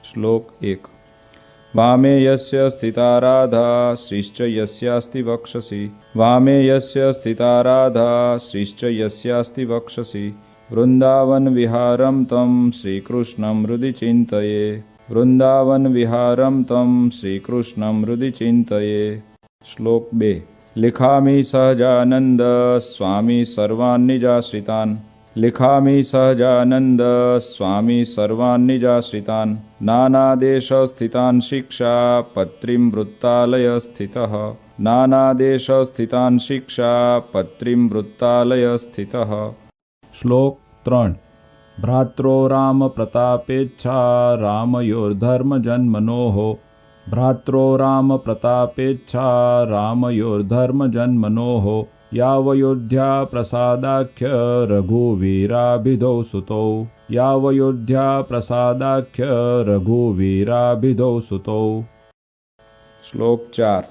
श्लोक 1। वामे यस्य स्थिता राधा श्रीश्च यस्यास्ति वक्षसि। वामे यस्य स्थिता राधा श्रीश्च यस्यास्ति वक्षसि। वृंदावन विहारं तं श्रीकृष्णं हृदि चिन्तये। वृंदावन विहारं तं श्रीकृष्णं हृदि चिन्तये। श्लोक 2। लिखामि सहजानंद स्वामी सर्वान् निजाश्रितान्। लिखामि सहजानंद स्वामी सर्वान् निजाश्रितान्। नानादेशस्थितान् शिक्षा पत्रीं वृत्तालय स्थितः। नानादेशस्थितान् शिक्षा पत्रीं वृत्तालय स्थितः। श्लोक 3। भ्रात्रो राम प्रतापेच्छा रामयोर्धर्म जन्मनोः। भ्रात्रो राम प्रतापेच्छा रामयोर्धर्म जन्मनोः। यावयोध्या प्रसादाख्य रघुवीराभिधौ सुतौ। यावयोध्या प्रसादाख्य रघुवीराभिधौ सुतौ। श्लोक 4।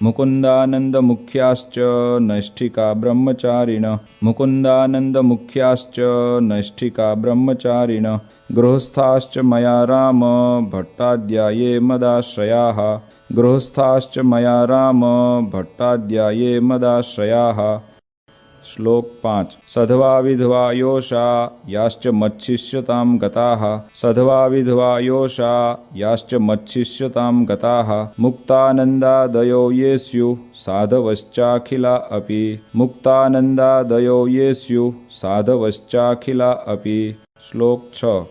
मुकुंदानंद मुख्याश्च नैष्ठिका ब्रह्मचारिण। मुकुंदानंद मुख्याश्च नैष्ठिका ब्रह्मचारिण। गृहस्थाश्च मया राम भट्टाध्याये मदाश्रयाः। गृहस्थाश्च मया राम भट्टाध्याये मदाश्रयाः। श्लोक 5। सधवा विधवा योषा याश्च मच्छिष्यतां गताः। सधवा विधवा योषा याश्च मच्छिष्यतां गताः। मुक्तानन्दादयो ये स्युः साधवश्चाखिला अपि। मुक्तानन्दादयो ये स्युः साधवश्चाखिला अपि। श्लोक 6।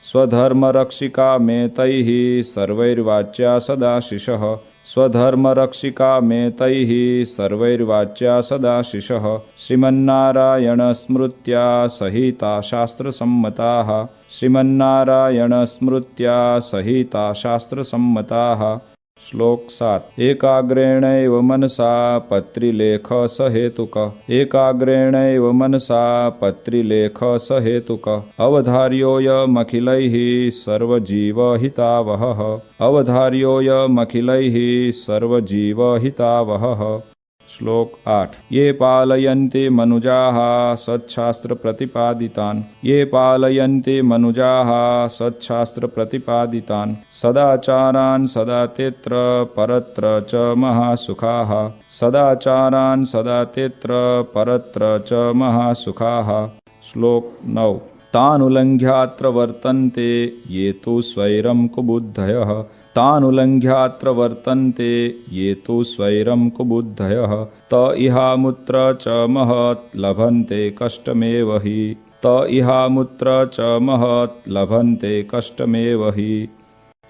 स्वधर्मरक्षिका मे तैः सर्वैर्वाच्या सदाशिषः। स्वधर्मरक्षिका मे तैः सर्वैर्वाच्या सदाशिषः। श्रीमन्नारायणस्मृत्या सहिता शास्त्रसम्मताः। श्रीमन्नारायणस्मृत्या सहिता शास्त्रसम्मताः। श्लोक 7। एकाग्रेणैव मनसा पत्रिलेख सहेतुक। एकाग्रेणैव मनसा पत्रिलेख सहेतुक। अवधार्योऽयमखिलैः सर्वजीवहितावहः। अवधार्योऽयमखिलैः सर्वजीवहितावहः। श्लोक 8। ये पालयन्ति मनुजाः सच्छास्त्रप्रतिपादितान्। ये पालयन्ति मनुजाः सच्छास्त्रप्रतिपादितान्। सदाचारान् सदा तेऽत्र परत्र च महासुखाः। सदाचारान् सदा तेऽत्र परत्र च महासुखाः। श्लोक 9। तानुलङ्घ्यात्र वर्तन्ते ये तु स्वैरं कुबुद्धयः। तानुलङ्घ्यात्र वर्तन्ते ये तु स्वैरं कुबुद्धयः। त इहामुत्र च महत् लभन्ते कष्टमेव हि। त इहामुत्र च महत् लभन्ते कष्टमेव हि।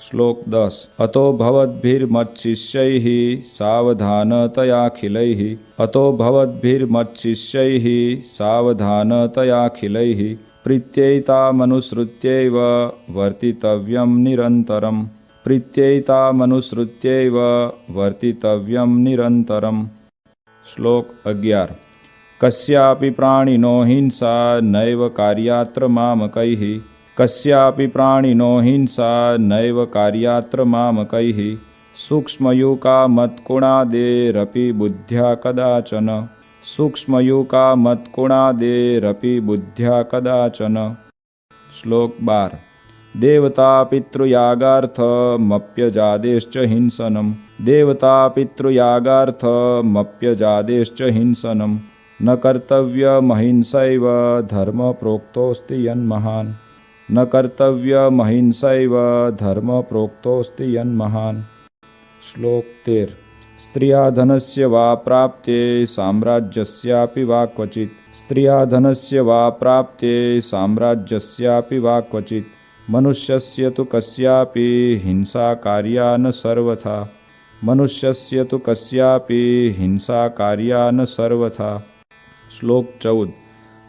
श्लोक 10। अतो भवद्भिर्मच्छिष्यैः सावधानतयाखिलैः। अतो भवद्भिर्मच्छिष्यैः सावधानतयाखिलैः। प्रीत्यैतामनुसृत्यैव वर्तितव्यं निरन्तरम्। प्रीत्यैतामनुसृत्यैव वर्तितव्यं निरन्तरम्। श्लोक 11। कस्यापि प्राणिनो हिंसा नैव कार्यात्र मामकैः। कस्यापि प्राणिनो हिंसा नैव कार्यात्र मामकैः। सूक्ष्मयूका मत्कुणादेरपि बुद्ध्या कदाचन। सूक्ष्मयूका मत्कुणादेरपि बुद्ध्या कदाचन। श्लोक 12। देवता पितृयागार्थमप्यजादेश्च हिंसनम्। देवता पितृयागार्थमप्यजादेश्च हिंसनम्। न कर्तव्यमहिंसैव धर्म प्रोक्तोऽस्ति यन्महान्। न कर्तव्यमहिंसैव धर्म प्रोक्तोऽस्ति यन्महान्। श्लोक 13। स्त्रिया धनस्य वा प्राप्ते साम्राज्यस्यापि वा क्वचित्। स्त्रिया धनस्य वा प्राप्ते साम्राज्यस्यापि वा क्वचित्। मनुष्यस्य तु कस्यापि हिंसा कार्या न सर्वथा। मनुष्यस्य तु कस्यापि हिंसा कार्या न सर्वथा। श्लोक 14।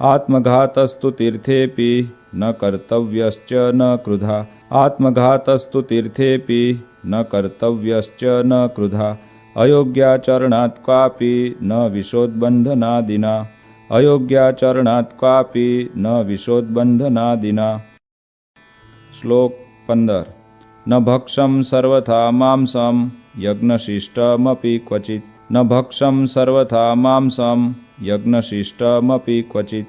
आत्मघातस्तु तीर्थेऽपि न कर्तव्यश्च न क्रुधा। आत्मघातस्तु तीर्थेऽपि न कर्तव्यश्च न क्रुधा। अयोग्याचरणात् क्वापि न विशोद्बन्धनादिना। अयोग्याचरणात् क्वापि न विशोद्बन्धनादिना। श्लोक 15। न भक्षं सर्वथा मांसं यज्ञशिष्टमपि क्वचित्। न भक्षं सर्वथा मांसं यज्ञशिष्टमपि क्वचित्।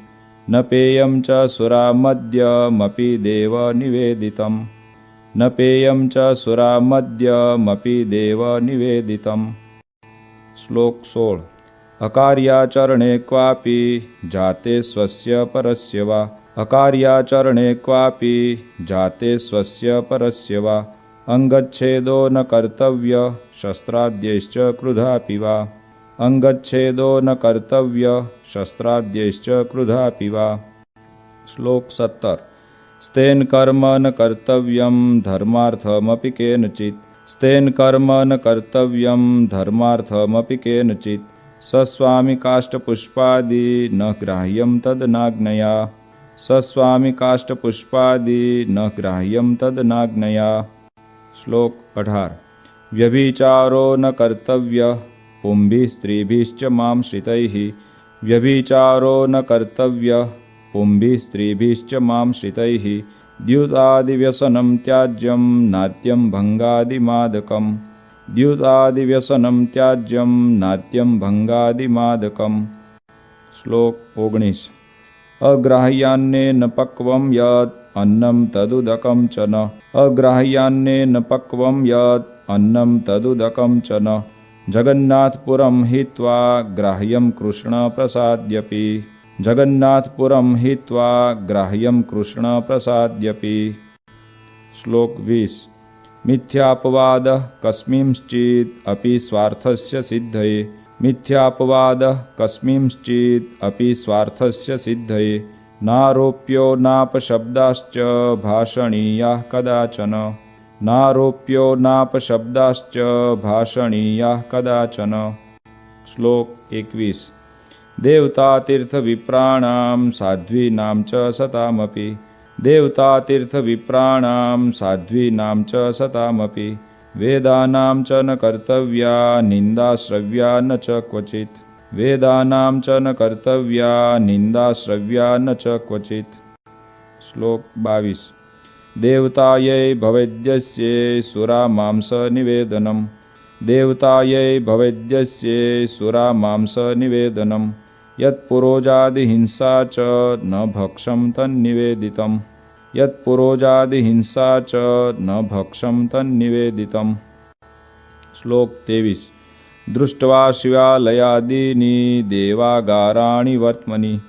न पेयं च सुरामद्यमपि देव निवेदितम्। न पेयं च सुरामद्यमपि देव निवेदितम्। श्लोक 16। अकार्याचरणे क्वापि जाते स्वस्य परस्य वा अकार्याचरणे क्वापि जाते स्वस्य परस्य वा अंगच्छेदो न कर्तव्य शस्त्राद्यैश्च क्रुधापि वा अंगच्छेदो न कर्तव्य शस्त्राद्यैश्च क्रुधापि वा। श्लोक 17। स्तेन कर्म न कर्तव्यं धर्मार्थमपि केनचित् स्तेन कर्म न कर्तव्यं धर्मार्थमपि केनचित् सस्वामि काष्ठपुष्पादि न ग्राह्यं तदनाज्ञया सस्वामि काष्ठपुष्पादि न ग्राह्यं तदनाज्ञया। श्लोक 18। व्यभिचारो न कर्तव्यः पुंभिः स्त्रीभिश्च मां श्रितैः व्यभिचारो न कर्तव्यः पुंभिः स्त्रीभिश्च मां श्रितैः द्युतादिव्यसनं त्याज्यं नात्यं भंगादिमादकम् द्युतादिव्यसनं त्याज्यं नात्यं भंगादिमादकम्। श्लोक 19। अग्राह्यान्नेन पक्वं यत् अन्नं तदुदकं च न अग्राह्यान्नेन पक्वं यत् अन्नं तदुदकं च न जगन्नाथपुरं हित्वा ग्राह्यं कृष्णप्रसाद्यपि जगन्नाथपुरं हित्वा ग्राह्यं कृष्णप्रसाद्यपि। श्लोक 20। मिथ्यापवादः कस्मिंश्चित् अपि स्वार्थस्य सिद्धये मिथ्यापवादः कस्मिंश्चित् अपि स्वार्थस्य सिद्धये नारोप्यो नापशब्दाश्च भाषणीयाः कदाचन नारोप्यो नापशब्दाश्च भाषणीयाः कदाचन। श्लोक 21। देवतातीर्थविप्राणां साध्वीनां च सतामपि देवतातीर्थविप्राणां साध्वीनां च सतामपि वेदानां च न कर्तव्या निन्दाश्रव्या न च क्वचित् वेदानां च न कर्तव्या निन्दाश्रव्या न च क्वचित्। श्लोक 22। देवतायै भवेद्यस्ये सुरामांस निवेदनम् देवतायै भवेद्यस्ये सुरामांस निवेदनम् यत्पुरोजादिहिंसा च न भक्षं तन्निवेदितम् यत्पुरोजादिहिंसा च न भक्षं तन्निवेदितम्। श्लोक 23। दृष्ट्वा शिवालयादीनि देवागाराणि वर्त्मनि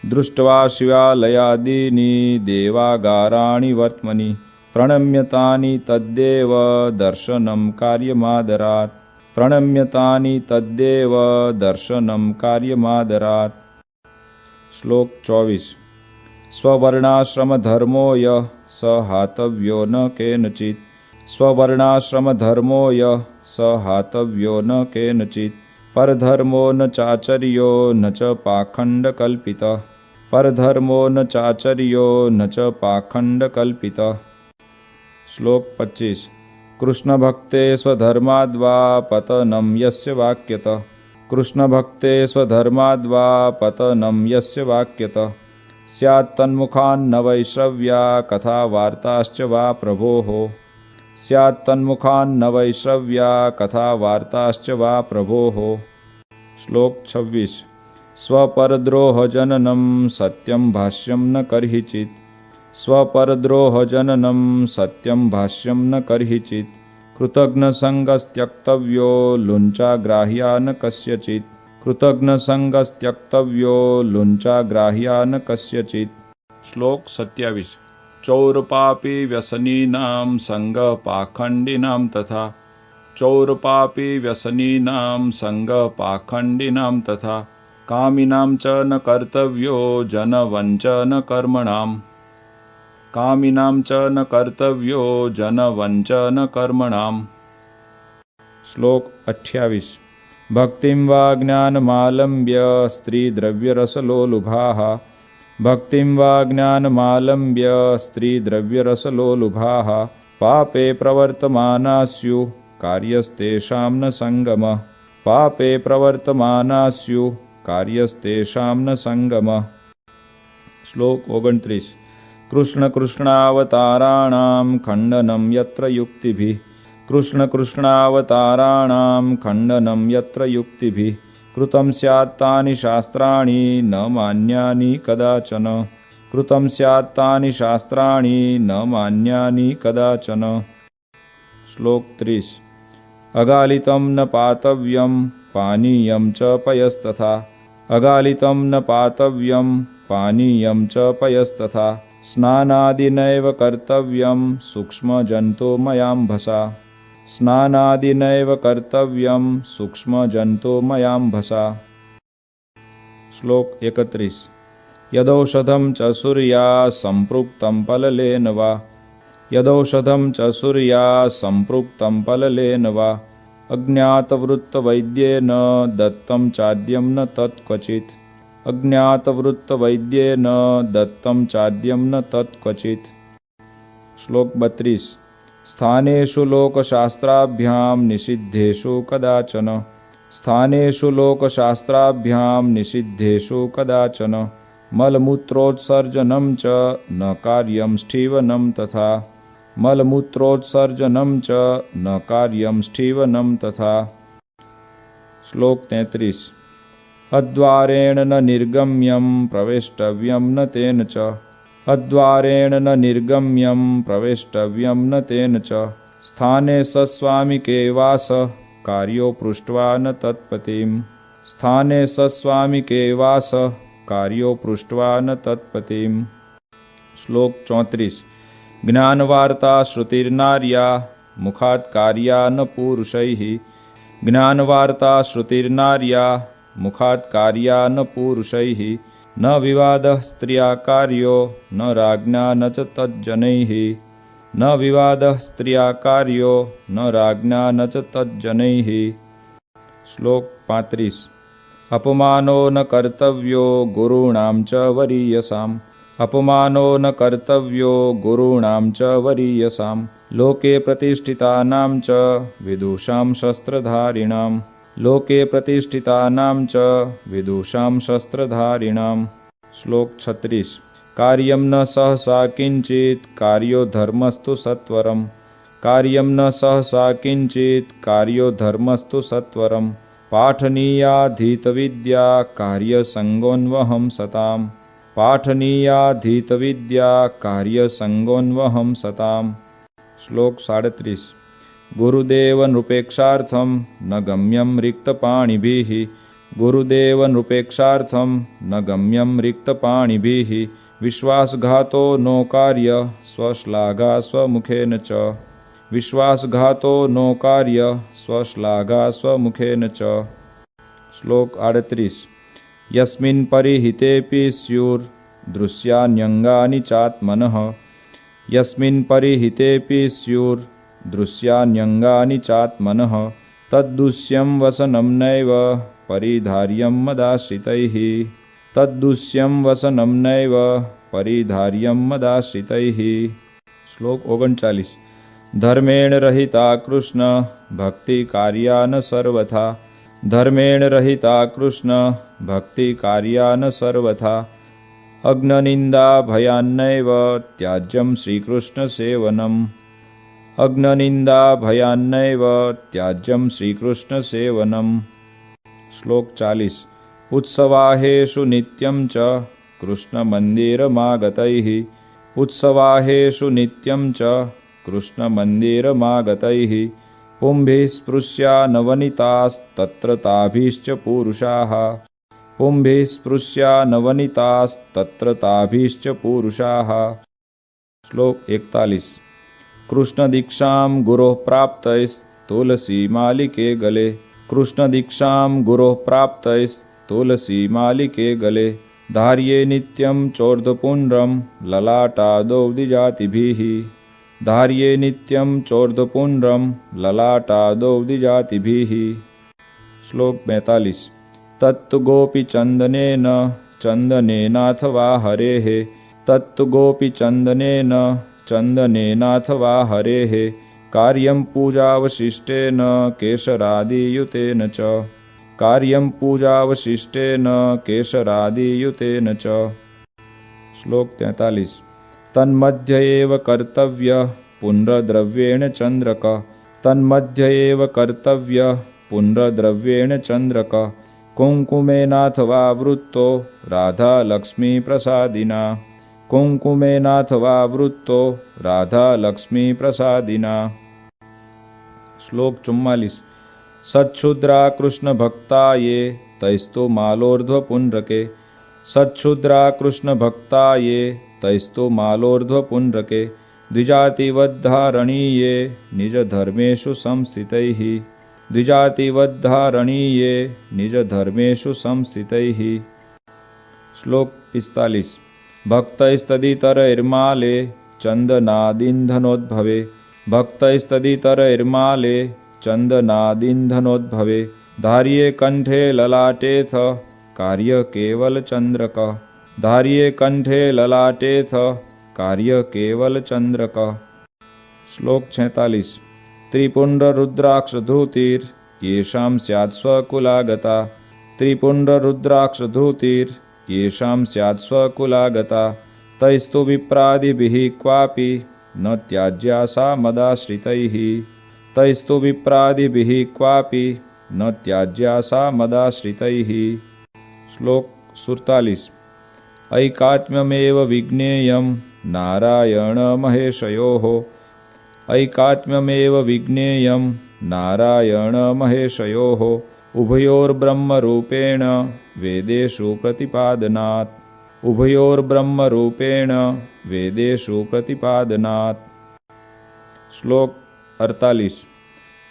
दृष्ट्वा शिवालयादीनि देवागाराणि वर्त्मनि प्रणम्यतानि तद्देव दर्शनं कार्यमादरात् प्रणम्यतानि तद्देव दर्शनं कार्यमादरात्। श्लोक 24। स्ववर्णाश्रमधर्मो यः स हातव्यो न केनचित् स्ववर्णाश्रमधर्मो यः स हातव्यो न केनचित् परधर्मो न चाचर्यो न च पाखण्डकल्पितः परधर्मो न चाचर्यो न च पाखण्डकल्पितः। श्लोक 25। कृष्णभक्ते स्वधर्माद्वा पतनं यस्य वाक्यतः कृष्णभक्ते स्वधर्माद्वा पतनं यस्य वाक्यतः स्यात् तन्मुखान्न वैश्रव्या कथा वार्ताश्च वा प्रभोः स्यात् तन्मुखान्न वैश्रव्या कथा वार्ताश्च वा प्रभोः। श्लोक 26। स्वपरद्रोहजननं सत्यं भाष्यं न कर्हिचित् स्वपरद्रोहजननं सत्यं भाष्यं न कर्हिचित् कृतघ्नसङ्गस्त्यक्तव्यो लुञ्चाग्राह्या न कस्यचित् कृतघ्नसङ्गस्त्यक्तव्यो लुञ्चाग्राह्या न कस्यचित्। श्लोक 27। चौरपापी व्यसनीनां संगपाखण्डिनां तथा चौरपापी व्यसनीनां संगपाखण्डिनां तथा कामिनां च न कर्तव्यो जनवञ्चन कर्मणाम् कामिनां च न कर्तव्यो जनवञ्चन कर्मणाम्। श्लोक 28। भक्तिं वा ज्ञानमालम्ब्य स्त्रीद्रव्यरसलोलुभाः भक्तिं वा ज्ञानमालम्ब्य स्त्रीद्रव्यरसलोलुभाः पापे प्रवर्तमाना स्युः कार्यस्तेषां न सङ्गमः पापे प्रवर्तमाना स्युः कार्यस्तेषां न सङ्गमः। श्लोक 29। कृष्ण कृष्णावताराणां खण्डनं यत्र युक्तिभिः कृष्ण कृष्णावताराणां खण्डनं यत्र युक्तिभिः कृतं स्यात् तानि शास्त्राणि न मान्यानि कदाचन कृतं स्यात् तानि शास्त्राणि न मान्यानि कदाचन। श्लोक 30। अगालितं न पातव्यं पानीयं च पयस्तथा। अगालितं न पातव्यं पानीयं च पयस्तथा। स्नानादिनैव कर्तव्यं सूक्ष्मजन्तुमयाम्भसा। स्नानादिनैव कर्तव्यं सूक्ष्मजन्तुमयाम्भसा। श्लोक 31। यदौषधं च सूर्या सम्पृक्तं पललेन वा। यदौषधं च सूर्या सम्पृक्तं पललेन वा। अज्ञातवृत्तवैद्येन दत्तं चाद्यं न तत्क्वचित्। अज्ञातवृत्तवैद्येन दत्तं चाद्यं न तत्क्वचित्। श्लोक 32। स्थानेषु लोकशास्त्राभ्यां निषिद्धेषु कदाचन। स्थानेषु लोकशास्त्राभ्यां निषिद्धेषु कदाचन। मलमूत्रोत्सर्जनं च न कार्यं स्ठीवनं तथा। मलमूत्रोत्सर्जनं च न कार्यं स्ठीवनं तथा। श्लोक 33। अद्वारेण न निर्गम्यं प्रवेष्टव्यं न तेन च। अद्वारेण न निर्गम्यं प्रवेष्टव्यं न तेन च। स्थाने सस्वामिके वास कार्यो पृष्ट्वा न तत्पतिम्। स्थाने सस्वामिके वास कार्यो पृष्ट्वा न तत्पतिम्। श्लोक 34। ज्ञानवार्ता श्रुतिर्नार्या मुखात् कार्या न पुरुषैः। ज्ञानवार्ता श्रुतिर्नार्या मुखात् कार्या न पुरुषैः। न विवादः स्त्रिया कार्यो न राज्ञा न च तज्जनैः। न विवादः स्त्रिया कार्यो न राज्ञा न च तज्जनैः। श्लोक 35। अपमानो न कर्तव्यो गुरूणां च वरीयसाम्। अपमानो न कर्तव्यो गुरूणां च वरीयसां। लोके प्रतिष्ठितानां च विदुषां शस्त्रधारिणां। लोके प्रतिष्ठितानां च विदुषां शस्त्रधारिणां। श्लोक 36। कार्यं न सहसा किंचित् कार्यो धर्मस्तु सत्वरम्। कार्यं न सहसा किंचित् कार्यो धर्मस्तु सत्वरम्। पाठनीयाधीतविद्या कार्यसङ्गोन्वहं सताम्। पाठनीयाधीतविद्या कार्यसङ्गोन्वहं सताम्। श्लोक 37। गुरुदेव नृपेक्षार्थं न गम्यं रिक्तपाणिभिः। गुरुदेव नृपेक्षार्थं न गम्यं रिक्तपाणिभिः। विश्वासघातो नो कार्य स्वश्लाघा स्वमुखेन च। विश्वासघातो नो कार्य स्वश्लाघा स्वमुखेन च। श्लोक 38। यस्मिन् परिहितेऽपि स्युर्दृश्यान्यङ्गानि चात्मनः। यस्मिन् परिहितेऽपि स्युर्दृश्यान्यङ्गानि चात्मनः। तद्दुष्यं वसनं नैव परिधार्यं मदाश्रितैः। तद्दुष्यं वसनं नैव परिधार्यं मदाश्रितैः। श्लोक 39। धर्मेण रहिता कृष्ण भक्ति कार्या न सर्वथा। धर्मेण रहिता कृष्ण भक्ति कार्या न सर्वथा। अग्ननिंदा भयान्नैव त्याज्यं श्रीकृष्ण सेवनम्। अग्ननिंदा भयान्नैव त्याज्यं श्रीकृष्ण सेवनम्। श्लोक 40। उत्सवाहेषु नित्यं च कृष्णमन्दिरमागतैः। उत्सवाहेषु नित्यं च कृष्णमन्दिरमागतैः। पुंभिः स्पृश्या नवनीतास्तत्र ताभिश्च पुरुषाः। पुंभिः स्पृश्या नवनीतास्तत्र ताभिश्च पुरुषाः। श्लोक 41। कृष्णदीक्षां गुरोः प्राप्तैस्तुलसीमालिके गले। कृष्णदीक्षां गुरोः प्राप्तैस्तुलसीमालिके गले। धार्ये नित्यं चोर्ध्वपुण्ड्रं ललाटादौ द्विजातिभिः। धार्ये नित्यं चोर्ध्वपुण्ड्रं ललाटादौ द्विजातिभिः। श्लोक 42। तत्तु गोपीचन्दनेन चन्दनेनाथवा हरेः। तत्तु गोपीचन्दनेन चन्दनेनाथवा हरेः। कार्यं पूजावशिष्टेन केशरादियुतेन च। कार्यं पूजावशिष्टेन केशरादियुतेन च। श्लोक 43। तन्मध्य एव कर्तव्यः पुण्ड्रद्रव्येण चन्द्रक। तन्मध्य एव कर्तव्यः पुण्ड्रद्रव्येण चन्द्रक। कुङ्कुमेनाथवा वृत्तो राधा लक्ष्मी प्रसादिना। कुङ्कुमेनाथवा वृत्तो राधा लक्ष्मी प्रसादिना। श्लोक 44। सच्छुद्रा कृष्ण भक्ता ये तैस्तु मालोर्ध्व पुण्ड्रके। सच्छुद्रा कृष्ण भक्ता ये तैस्तु मालोर्ध्व पुण्ड्रके। द्विजातिवद्धारणीये निज धर्मेषु संस्थितैः। द्विजातिवद्धारणीये निज धर्मेषु संस्थितैः। श्लोक 45। भक्तैस्तदितरैर्माले चन्दनादिन्धनोद्भवे। भक्तैस्तदितरैर्माले चन्दनादिन्धनोद्भवे। धार्ये कंठे ललाटेथ कार्य केवल चंद्रक। धार्ये कंठे ललाटेथ कार्य केवल चंद्रक। श्लोक 46। त्रिपुण्ड्ररुद्राक्षधूतिर् येषां स्यात् स्वकुलागता। त्रिपुण्ड्ररुद्राक्षधूतिर् येषां स्यात् स्वकुलागता। तैस्तु विप्रादिभिः क्वापि न त्याज्या सा मदाश्रितैः। तैस्तु विप्रादिभिः क्वापि न त्याज्या सा मदाश्रितैः। श्लोक 47। ऐकात्म्यमेव विज्ञेयं नारायणमहेशयोः। ऐकात्म्यमेव विज्ञेयं नारायणमहेशयोः। उभयोर्ब्रह्मरूपेण वेदेषु प्रतिपादनात्। उभयोर्ब्रह्मरूपेण वेदेषु प्रतिपादनात्। श्लोक 48।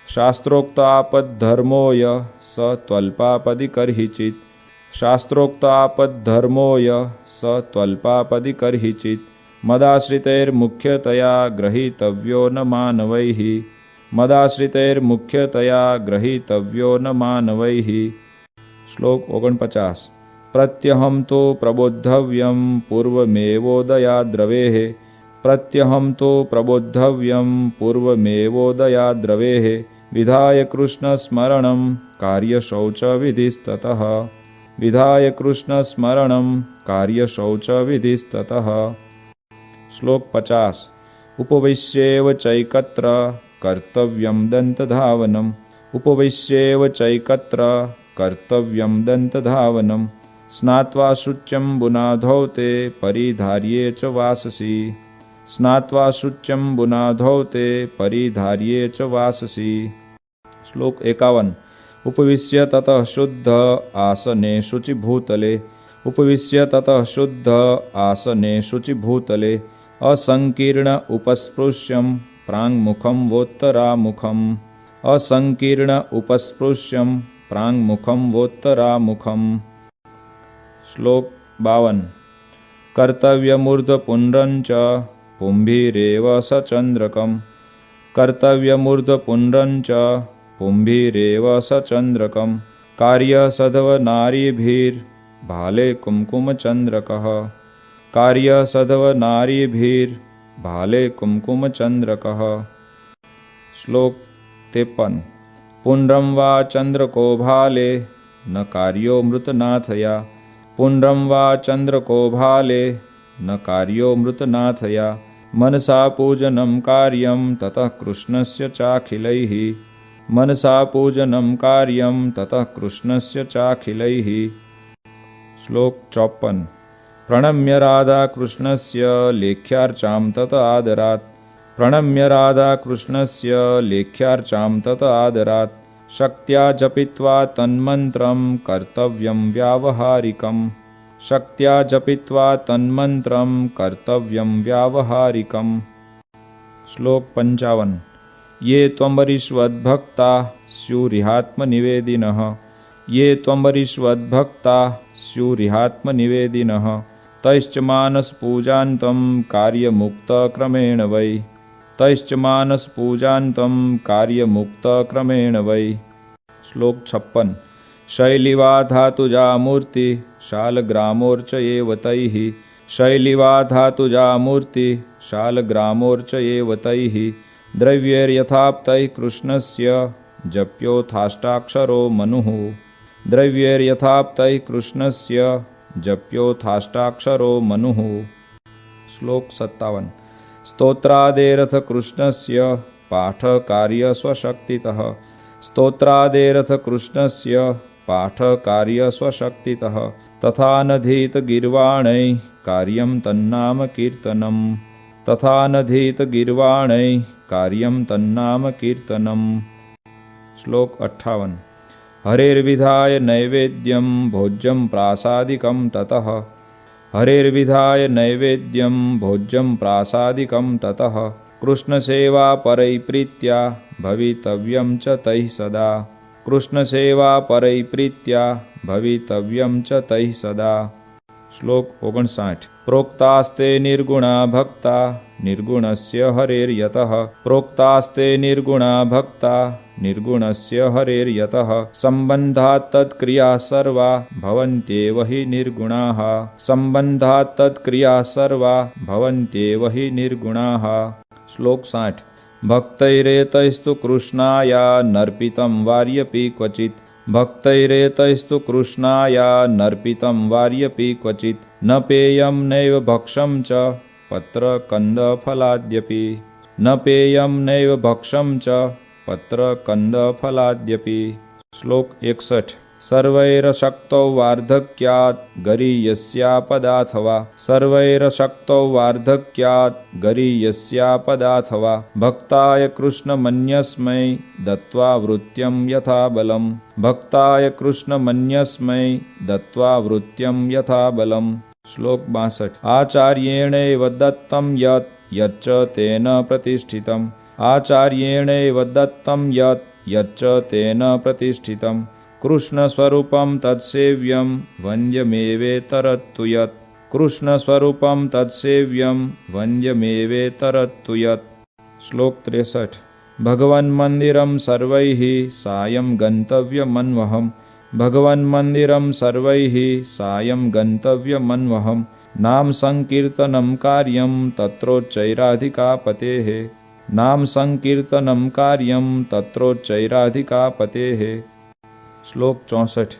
शास्त्रोक्तापद्धर्मो यः स त्वल्पापदिकर्हिचित्। शास्त्रोक्तापद्धर्मो यः स त्वल्पापदिकर्हिचित्। मदाश्रितैर्मुख्यतया ग्रहीतव्यो न मानवैः। मदाश्रितैर्मुख्यतया ग्रहीतव्यो न मानवैः। श्लोक 49। प्रत्यहं तु प्रबोद्धव्यं पूर्वमेवोदयाद्रवेः। प्रत्यहं तु प्रबोद्धव्यं पूर्वमेवोदयाद्रवेः। विधाय कृष्णस्मरणं कार्यशौचविधिस्ततः। विधाय कृष्णस्मरणं कार्यशौचविधिस्ततः। श्लोक 50। उपविश्येव चैकत्र कर्तव्यं दन्तधावनम्। उपविश्येव चैकत्र कर्तव्यं दन्तधावनम्। स्नात्वा शुच्यम्बुनाधौ ते परिधार्ये च वाससि। स्नात्वा शुच्यम्बुनाधौ ते परिधार्ये च वाससि। श्लोक 51। उपविश्य ततः शुद्ध आसने शुचिभूतले। उपविश्य ततः शुद्ध आसने शुचिभूतले। असंकीर्ण उपस्पृश्यं प्राङ्मुखं वोत्तरामुखम्। असंकीर्ण उपस्पृश्यं प्राङ्मुखं वोत्तरामुखम्। श्लोक 52। कर्तव्यमूर्ध्वपुण्ड्रं च पुंभिरेव सचन्द्रकम्। कर्तव्यमूर्ध्वपुण्ड्रं च पुंभिरेव सचन्द्रकम्। कार्यसधवनारीभिर्भाले कुङ्कुमचन्द्रकः। कार्यसधवनारीभिर्भाले कुङ्कुमचन्द्रकः। श्लोक 53। पुण्ड्रं वा चन्द्रको भाले न कार्यो मृतनाथया। पुण्ड्रं वा चन्द्रको भाले न कार्यो मृतनाथया। मनसा पूजनं कार्यं ततः कृष्णस्य चाखिलैः। मनसा पूजनं कार्यं ततः कृष्णस्य चाखिलैः। श्लोक 54। प्रणम्य राधा कृष्णस्य लेख्यार्चां तत आदरात्। प्रणम्य राधा कृष्णस्य लेख्यार्चां तत आदरात्। शक्त्या जपित्वा तन्मन्त्रं कर्तव्यं व्यावहारिकम्। शक्त्या जपित्वा तन्मन्त्रं कर्तव्यं व्यावहारिकम्। श्लोक 55। ये त्वम्बरीष्वद्भक्ता स्युरिहात्मनिवेदिनः। ये त्वम्बरीष्वद्भक्ता स्युरिहात्मनिवेदिनः। तैश्च मानसपूजान्तं कार्यमुक्तक्रमेण वै। तैश्च मानसपूजान्तं कार्यमुक्तक्रमेण वै। श्लोक 56। शैलिवा धातुजा मूर्ति शालग्रामोर्चयेव तैः। शैलिवा धातुजा मूर्ति शालग्रामोर्चयेव तैः। द्रव्यैर्यथाप्तैः कृष्णस्य जप्योथाष्टाक्षरो मनुः। द्रव्यैर्यथाप्तैः कृष्णस्य जप्योथाष्टाक्षरो मनुः। श्लोक 57। स्तोत्रादेरथ कृष्णस्य पाठकार्य स्वशक्तितः। स्तोत्रादेरथ कृष्णस्य पाठकार्य स्वशक्तितः। तथा नधीत गिर्वाणैः कार्यं तन्नाम कीर्तनम् तथा नधीत गीर्वाणैः कार्यं तन्नाम कीर्तनम्। श्लोक 58। हरेर्विधाय नैवेद्यं भोज्यं प्रासादिकं ततः हरेर्विधाय नैवेद्यं भोज्यं प्रासादिकं ततः कृष्णसेवा परैप्रीत्या भवितव्यं च तैः सदा कृष्णसेवा परैप्रीत्या भवितव्यं च तैः सदा। श्लोक 59। प्रोक्तास्ते निर्गुणा भक्ता निर्गुणस्य हरेर्यतः प्रोक्तास्ते निर्गुणा भक्ता निर्गुणस्य हरेर्यतः सम्बन्धात् तत्क्रियाः सर्वा भवन्त्येव हि निर्गुणाः सम्बन्धात् तत्क्रियाः सर्वा भवन्त्येव हि निर्गुणाः। श्लोक 60। भक्तैरेतैस्तु कृष्णाया नर्पितं वार्यपि क्वचित् भक्तैरेतैस्तु कृष्णाया नर्पितं वार्यपि क्वचित् न पेयं नैव भक्षं च पत्रकन्दफलाद्यपि न पेयं नैव भक्षं च पत्रकन्दफलाद्यपि। श्लोक 61। सर्वैरशक्तौ वार्धक्यात् गरीयस्यापदाथवा सर्वैरशक्तौ वार्धक्यात् गरीयस्यापदाथवा भक्ताय कृष्णमन्यस्मै दत्त्वा वृत्यं यथा बलम् भक्ताय कृष्णमन्यस्मै दत्त्वा वृत्यं यथा बलम्। श्लोक 62। आचार्येणैव दत्तं यत् यच्च तेन प्रतिष्ठितम् आचार्येणैव दत्तं यत् यच्च तेन प्रतिष्ठितम् कृष्णस्वरूपं तत्सेव्यं वन्द्यमेवेतरत्तु यत् कृष्णस्वरूपं तत्सेव्यं वन्द्यमेवेतरत्तु यत्। श्लोक 63। भगवन्मन्दिरं सर्वैः सायं गन्तव्यमन्वहम् भगवन्मन्दिरं सर्वैः सायं गन्तव्यमन्वहम् नाम संकीर्तनं कार्यं तत्रोच्चैराधिकापतेः नाम संकीर्तनं कार्यं तत्रोच्चैराधिकापतेः। श्लोक 64।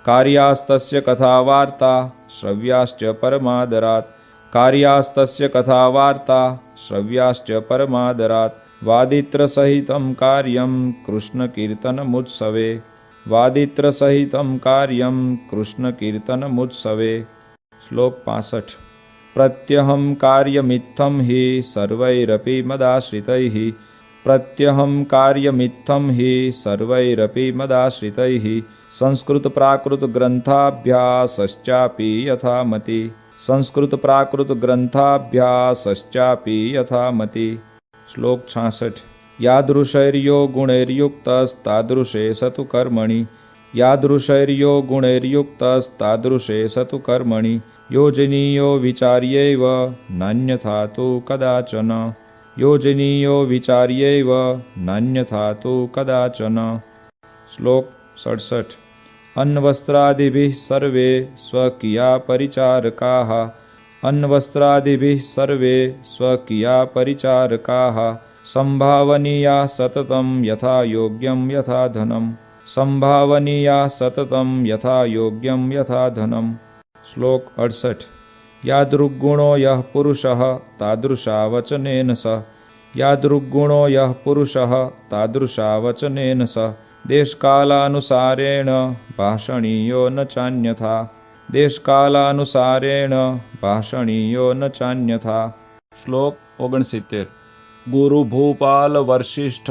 कार्यास्तस्य कथावार्ता श्रव्याश्च परमादरात् कार्यास्तस्य कथावार्ता श्रव्याश्च परमादरात् वादित्रसहितं कार्यं कृष्णकीर्तनमुत्सवे वादित्रसहितं कार्यं कृष्णकीर्तनमुत्सवे। श्लोक 65। प्रत्यहं कार्यमित्थं हि सर्वैरपि मदाश्रितैः प्रत्यहं कार्यमित्थं हि सर्वैरपि मदाश्रितैः संस्कृतप्राकृतग्रन्थाभ्यासश्चापि यथामति संस्कृतप्राकृतग्रन्थाभ्यासश्चापि यथामति। श्लोक 66। यादृशैर्यो गुणैर्युक्तस्तादृशे स तु कर्मणि यादृशैर्यो गुणैर्युक्तस्तादृशे स तु कर्मणि योजनीयो विचार्यैव नान्यथा तु कदाचन योजनीयो विचार्यैव नान्यथा तु कदाचन। श्लोक 67। अन्नवस्त्रादिभिः सर्वे स्वकीया परिचारकाः अन्नवस्त्रादिभिः सर्वे स्वकीया परिचारकाः संभावनीया सततं यथा योग्यं यथा धनं संभावनीया सततं यथा योग्यं यथा धनं। श्लोक 68। यादृग्गुणो यः पुरुषः तादृशा वचनेन स यादृग्गुणो यः पुरुषः तादृशा वचनेन स देशकालानुसारेण भाषणीयो न चान्यथा देशकालानुसारेण भाषणीयो न चान्यथा। श्लोक 69। गुरुभूपाल वशिष्ठ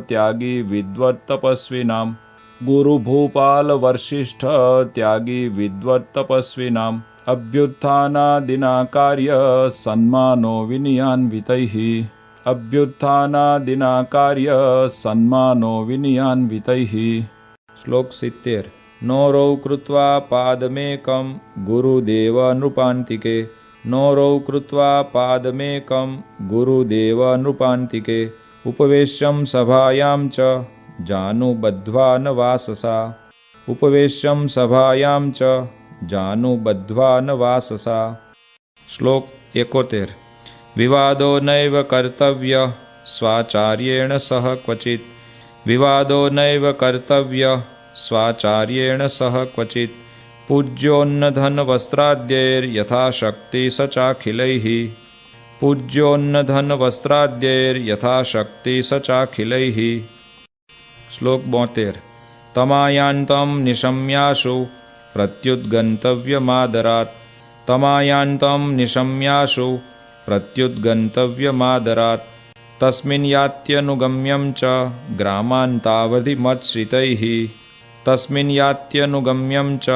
त्यागी विद्वत् तपस्विनाम् गुरुभूपाल वशिष्ठ त्यागी विद्वत् तपस्विनाम् अभ्युत्थानादिना कार्य सन्मानो विनयान्वितैः अभ्युत्थानादिना कार्य सन्मानो विनयान्वितैः। श्लोक 70। नोरौ कृत्वा पादमेकं गुरुदेव नृपान्तिके नोरौ कृत्वा पादमेकं गुरुदेव नृपान्तिके उपवेश्यं सभायां च जानुबद्ध्वा न वाससा उपवेश्यं सभायां च जानुबद्ध्वा न वाससा। श्लोक 71। विवादो नैव कर्तव्यः स्वाचार्येण सह क्वचित् विवादो नैव कर्तव्यः स्वाचार्येण सह क्वचित् पूज्योन्नधनवस्त्राद्यैर्यथाशक्ति स चाखिलैः पूज्योन्नधनवस्त्राद्यैर्यथाशक्ति स चाखिलैः। श्लोक 72। तमायान्तं निशम्याशु प्रत्युद्गन्तव्यमादरात् तमायान्तं निशम्याशु प्रत्युद्गन्तव्यमादरात् तस्मिन् यात्यनुगम्यं च ग्रामान्तावधिमत्श्रितैः तस्मिन् यात्यनुगम्यं च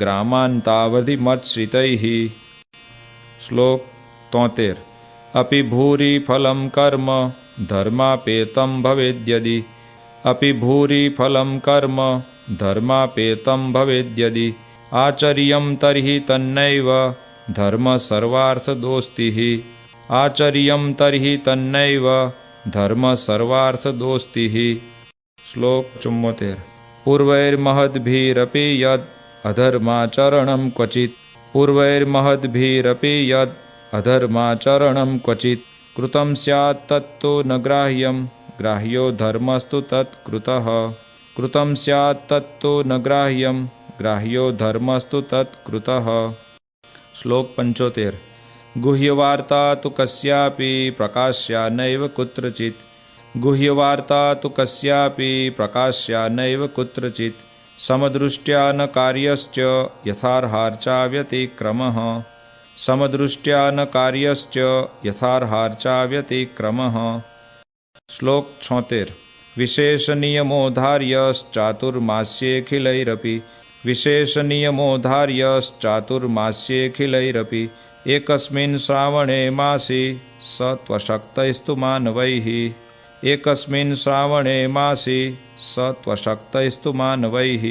ग्रामान्तावधिमत्श्रितैः। श्लोक 73। अपि भूरि फलं कर्म धर्मापेतं भवेद्यदि अपि भूरि फलं कर्म धर्मापेतं भवेद्यदि आचर्यं तर्हि तन्नैव धर्म सर्वार्थदोस्तिः आचर्यं तर्हि तन्नैव धर्म सर्वार्थदोस्तिः। श्लोक 74। पूर्वैर्महद्भिरपि यद् अधर्माचरणं क्वचित् पूर्वैर्महद्भिरपि यद् अधर्माचरणं क्वचित् कृतं स्यात् तत्तु न ग्राह्यं ग्राह्यो धर्मस्तु तत्कृतः कृतं स्यात् तत्तु न ग्राह्यं ग्राह्यो धर्मस्तु तत्कृतः। श्लोक 75। गुह्यवार्ता तु कस्यापि प्रकाश्या नैव कुत्रचित् गुह्यवार्ता तु कस्यापि प्रकाश्या नैव कुत्रचित् समदृष्ट्या न कार्यश्च यथार्हार्चा व्यतिक्रमः समदृष्ट्या न कार्यश्च यथार्हार्चा व्यतिक्रमः। श्लोक 76। विशेषनियमोधार्यश्चातुर्मास्येऽखिलैरपि विशेषनियमोधार्यश्चातुर्मास्येऽखिलैरपि एकस्मिन् श्रावणे मासि स त्वशक्तैस्तु मानवैः एकस्मिन् श्रावणे मासि स त्वशक्तैस्तु मानवैः।